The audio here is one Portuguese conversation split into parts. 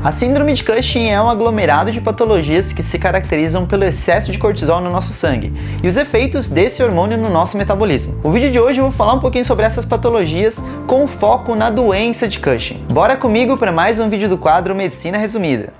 A síndrome de Cushing é um aglomerado de patologias que se caracterizam pelo excesso de cortisol no nosso sangue e os efeitos desse hormônio no nosso metabolismo. No vídeo de hoje eu vou falar um pouquinho sobre essas patologias com foco na doença de Cushing. Bora comigo para mais um vídeo do quadro Medicina Resumida.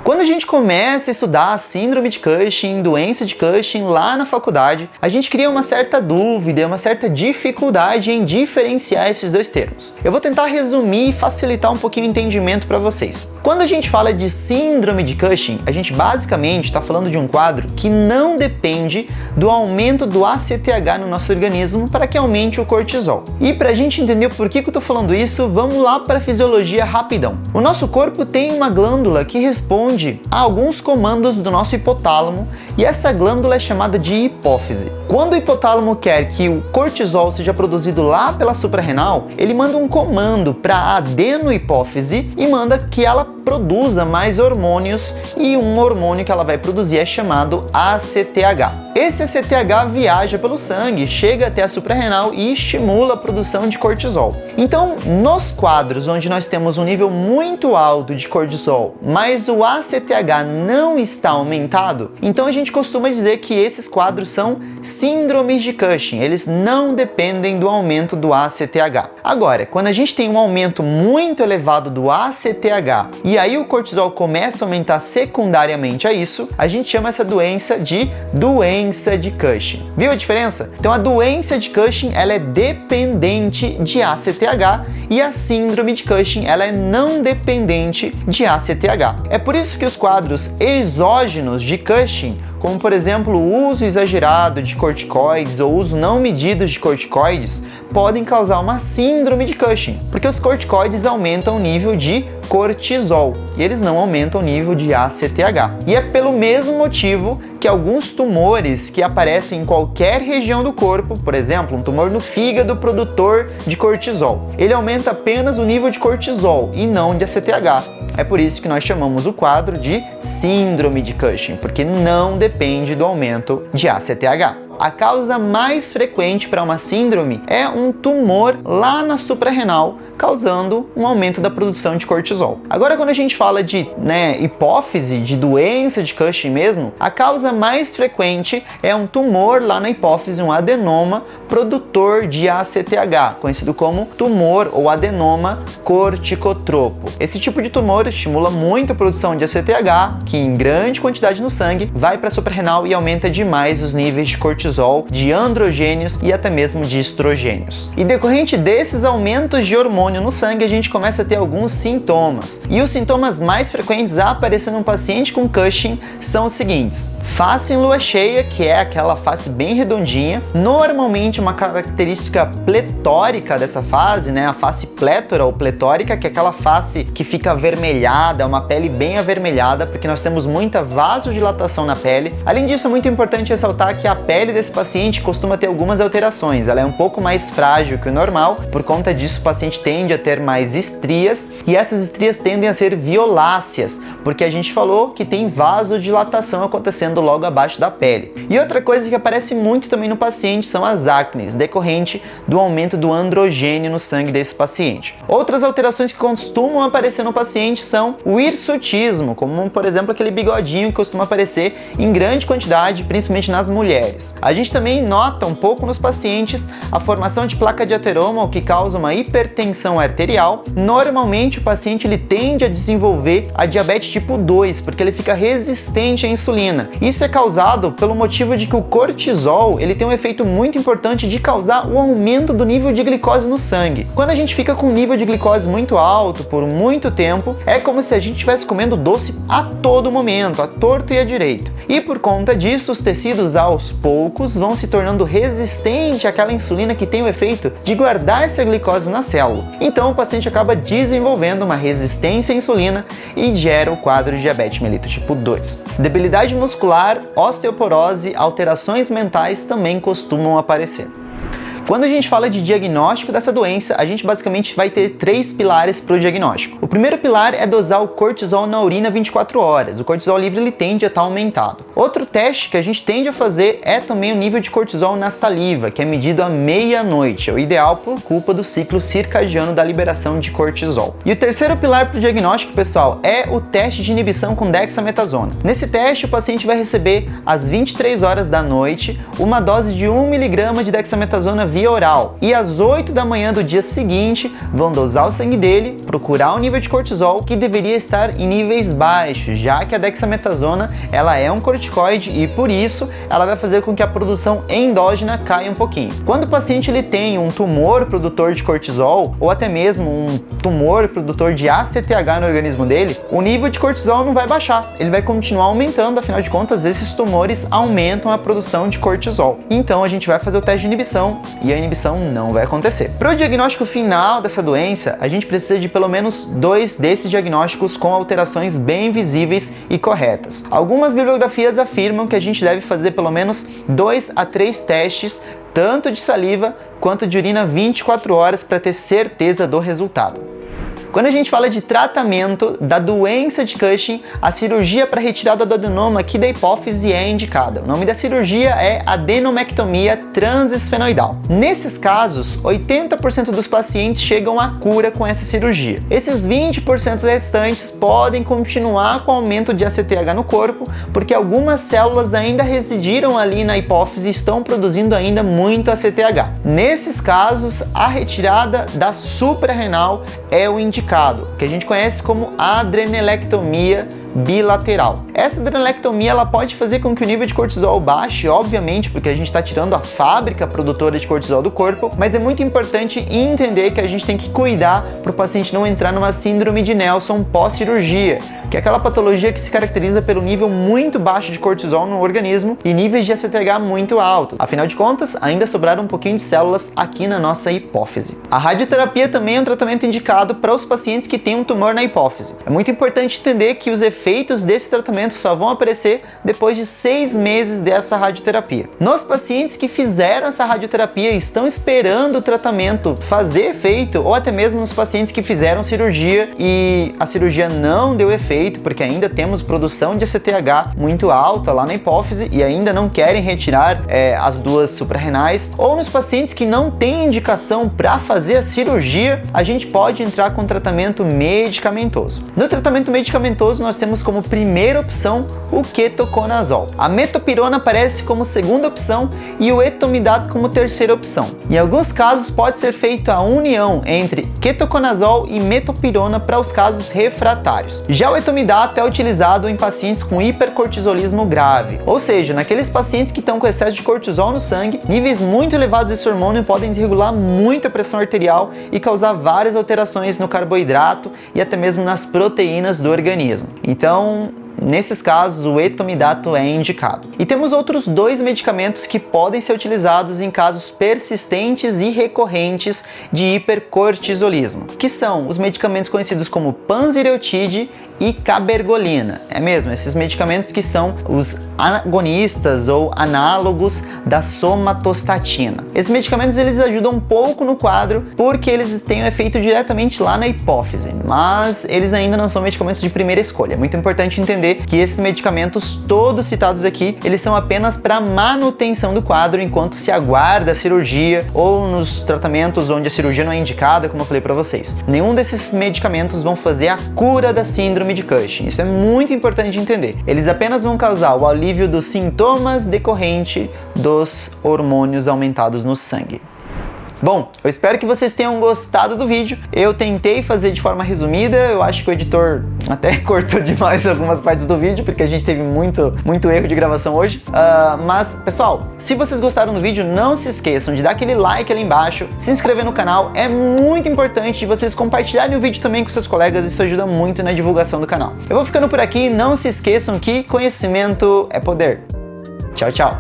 Quando a gente começa a estudar a síndrome de Cushing, doença de Cushing lá na faculdade, a gente cria uma certa dúvida, uma certa dificuldade em diferenciar esses dois termos. Eu vou tentar resumir e facilitar um pouquinho o entendimento para vocês. Quando a gente fala de síndrome de Cushing, a gente basicamente está falando de um quadro que não depende do aumento do ACTH no nosso organismo para que aumente o cortisol. E para a gente entender por que eu estou falando isso, vamos lá para a fisiologia rapidão. O nosso corpo tem uma glândula que responde a alguns comandos do nosso hipotálamo e essa glândula é chamada de hipófise. Quando o hipotálamo quer que o cortisol seja produzido lá pela suprarrenal, ele manda um comando para a adenohipófise e manda que ela produza mais hormônios e um hormônio que ela vai produzir é chamado ACTH. Esse ACTH viaja pelo sangue, chega até a suprarrenal e estimula a produção de cortisol. Então, nos quadros onde nós temos um nível muito alto de cortisol, mas o ACTH não está aumentado, então a gente costuma dizer que esses quadros são síndromes de Cushing, eles não dependem do aumento do ACTH. Agora, quando a gente tem um aumento muito elevado do ACTH e aí o cortisol começa a aumentar secundariamente a isso, a gente chama essa doença de doença de Cushing. Viu a diferença? Então a doença de Cushing ela é dependente de ACTH e a síndrome de Cushing ela é não dependente de ACTH. É por isso que os quadros exógenos de Cushing, como por exemplo o uso exagerado de corticoides ou uso não medido de corticoides, podem causar uma síndrome de Cushing, porque os corticoides aumentam o nível de cortisol e eles não aumentam o nível de ACTH. E é pelo mesmo motivo que alguns tumores que aparecem em qualquer região do corpo, por exemplo, um tumor no fígado produtor de cortisol, ele aumenta apenas o nível de cortisol e não de ACTH. É por isso que nós chamamos o quadro de síndrome de Cushing, porque não depende do aumento de ACTH. A causa mais frequente para uma síndrome é um tumor lá na suprarrenal, causando um aumento da produção de cortisol. Agora, quando a gente fala de hipófise, de doença de Cushing mesmo, a causa mais frequente é um tumor lá na hipófise, um adenoma produtor de ACTH, conhecido como tumor ou adenoma corticotropo. Esse tipo de tumor estimula muito a produção de ACTH, que em grande quantidade no sangue vai para a suprarrenal e aumenta demais os níveis de cortisol, de androgênios e até mesmo de estrogênios. E decorrente desses aumentos de hormônio no sangue, a gente começa a ter alguns sintomas. E os sintomas mais frequentes a aparecer num paciente com Cushing são os seguintes: face em lua cheia, que é aquela face bem redondinha, normalmente uma característica pletórica dessa fase, a face plétora ou pletórica, que é aquela face que fica avermelhada, uma pele bem avermelhada, porque nós temos muita vasodilatação na pele. Além disso, é muito importante ressaltar que a pele desse paciente costuma ter algumas alterações, ela é um pouco mais frágil que o normal, por conta disso o paciente tende a ter mais estrias e essas estrias tendem a ser violáceas, porque a gente falou que tem vasodilatação acontecendo logo abaixo da pele. E outra coisa que aparece muito também no paciente são as acnes, decorrente do aumento do androgênio no sangue desse paciente. Outras alterações que costumam aparecer no paciente são o hirsutismo, como por exemplo aquele bigodinho que costuma aparecer em grande quantidade, principalmente nas mulheres. A gente também nota um pouco nos pacientes a formação de placa de ateroma, o que causa uma hipertensão arterial. Normalmente o paciente ele tende a desenvolver a diabetes tipo 2, porque ele fica resistente à insulina. Isso é causado pelo motivo de que o cortisol ele tem um efeito muito importante de causar o aumento do nível de glicose no sangue. Quando a gente fica com um nível de glicose muito alto por muito tempo, é como se a gente estivesse comendo doce a todo momento, a torto e a direito. E por conta disso, os tecidos aos poucos vão se tornando resistentes àquela insulina que tem o efeito de guardar essa glicose na célula. Então o paciente acaba desenvolvendo uma resistência à insulina e gera o quadro de diabetes mellitus tipo 2. Debilidade muscular, osteoporose, alterações mentais também costumam aparecer. Quando a gente fala de diagnóstico dessa doença, a gente basicamente vai ter 3 pilares para o diagnóstico. O primeiro pilar é dosar o cortisol na urina 24 horas. O cortisol livre ele tende a estar aumentado. Outro teste que a gente tende a fazer é também o nível de cortisol na saliva, que é medido à meia-noite. É o ideal por culpa do ciclo circadiano da liberação de cortisol. E o terceiro pilar para o diagnóstico, pessoal, é o teste de inibição com dexametasona. Nesse teste, o paciente vai receber às 23 horas da noite uma dose de 1 mg de dexametasona via oral. E às 8 da manhã do dia seguinte, vão dosar o sangue dele, procurar o nível de cortisol, que deveria estar em níveis baixos, já que a dexametasona ela é um corticoide e por isso ela vai fazer com que a produção endógena caia um pouquinho. Quando o paciente ele tem um tumor produtor de cortisol ou até mesmo um tumor produtor de ACTH no organismo dele, o nível de cortisol não vai baixar, ele vai continuar aumentando, afinal de contas esses tumores aumentam a produção de cortisol. Então a gente vai fazer o teste de inibição e a inibição não vai acontecer. Para o diagnóstico final dessa doença, a gente precisa de pelo menos 2 desses diagnósticos com alterações bem visíveis e corretas. Algumas bibliografias afirmam que a gente deve fazer pelo menos 2 a 3 testes, tanto de saliva quanto de urina 24 horas para ter certeza do resultado. Quando a gente fala de tratamento da doença de Cushing, a cirurgia para retirada do adenoma aqui da hipófise é indicada. O nome da cirurgia é adenomectomia transesfenoidal. Nesses casos, 80% dos pacientes chegam à cura com essa cirurgia. Esses 20% restantes podem continuar com o aumento de ACTH no corpo, porque algumas células ainda residiram ali na hipófise e estão produzindo ainda muito ACTH. Nesses casos, a retirada da suprarrenal é o indicado, que a gente conhece como adrenelectomia bilateral. Essa adrenelectomia ela pode fazer com que o nível de cortisol baixe, obviamente, porque a gente está tirando a fábrica produtora de cortisol do corpo, mas é muito importante entender que a gente tem que cuidar para o paciente não entrar numa síndrome de Nelson pós-cirurgia, que é aquela patologia que se caracteriza pelo nível muito baixo de cortisol no organismo e níveis de ACTH muito altos. Afinal de contas, ainda sobraram um pouquinho de células aqui na nossa hipófise. A radioterapia também é um tratamento indicado para os pacientes que têm um tumor na hipófise. É muito importante entender que os efeitos desse tratamento só vão aparecer depois de 6 meses dessa radioterapia. Nos pacientes que fizeram essa radioterapia e estão esperando o tratamento fazer efeito, ou até mesmo nos pacientes que fizeram cirurgia e a cirurgia não deu efeito, porque ainda temos produção de ACTH muito alta lá na hipófise e ainda não querem retirar as duas suprarrenais, ou nos pacientes que não têm indicação para fazer a cirurgia, a gente pode entrar com tratamento medicamentoso. No tratamento medicamentoso, nós temos como primeira opção o ketoconazol. A metopirona aparece como segunda opção e o etomidato como terceira opção. Em alguns casos, pode ser feita a união entre ketoconazol e metopirona para os casos refratários. Já o etomidato é utilizado em pacientes com hipercortisolismo grave, ou seja, naqueles pacientes que estão com excesso de cortisol no sangue, níveis muito elevados desse hormônio podem desregular muito a pressão arterial e causar várias alterações no carboidrato e até mesmo nas proteínas do organismo. Então, nesses casos, o etomidato é indicado. E temos outros 2 medicamentos que podem ser utilizados em casos persistentes e recorrentes de hipercortisolismo, que são os medicamentos conhecidos como panzireutide e cabergolina. É mesmo, esses medicamentos que são os agonistas ou análogos da somatostatina. Esses medicamentos eles ajudam um pouco no quadro porque eles têm um efeito diretamente lá na hipófise, mas eles ainda não são medicamentos de primeira escolha. É muito importante entender que esses medicamentos todos citados aqui, eles são apenas para manutenção do quadro enquanto se aguarda a cirurgia ou nos tratamentos onde a cirurgia não é indicada, como eu falei para vocês. Nenhum desses medicamentos vão fazer a cura da síndrome de Cushing. Isso é muito importante de entender. Eles apenas vão causar o alívio dos sintomas decorrentes dos hormônios aumentados no sangue. Bom, eu espero que vocês tenham gostado do vídeo. Eu tentei fazer de forma resumida, eu acho que o editor até cortou demais algumas partes do vídeo, porque a gente teve muito erro de gravação hoje. Mas, pessoal, se vocês gostaram do vídeo, não se esqueçam de dar aquele like ali embaixo, se inscrever no canal, é muito importante de vocês compartilharem o vídeo também com seus colegas, isso ajuda muito na divulgação do canal. Eu vou ficando por aqui, não se esqueçam que conhecimento é poder. Tchau, tchau!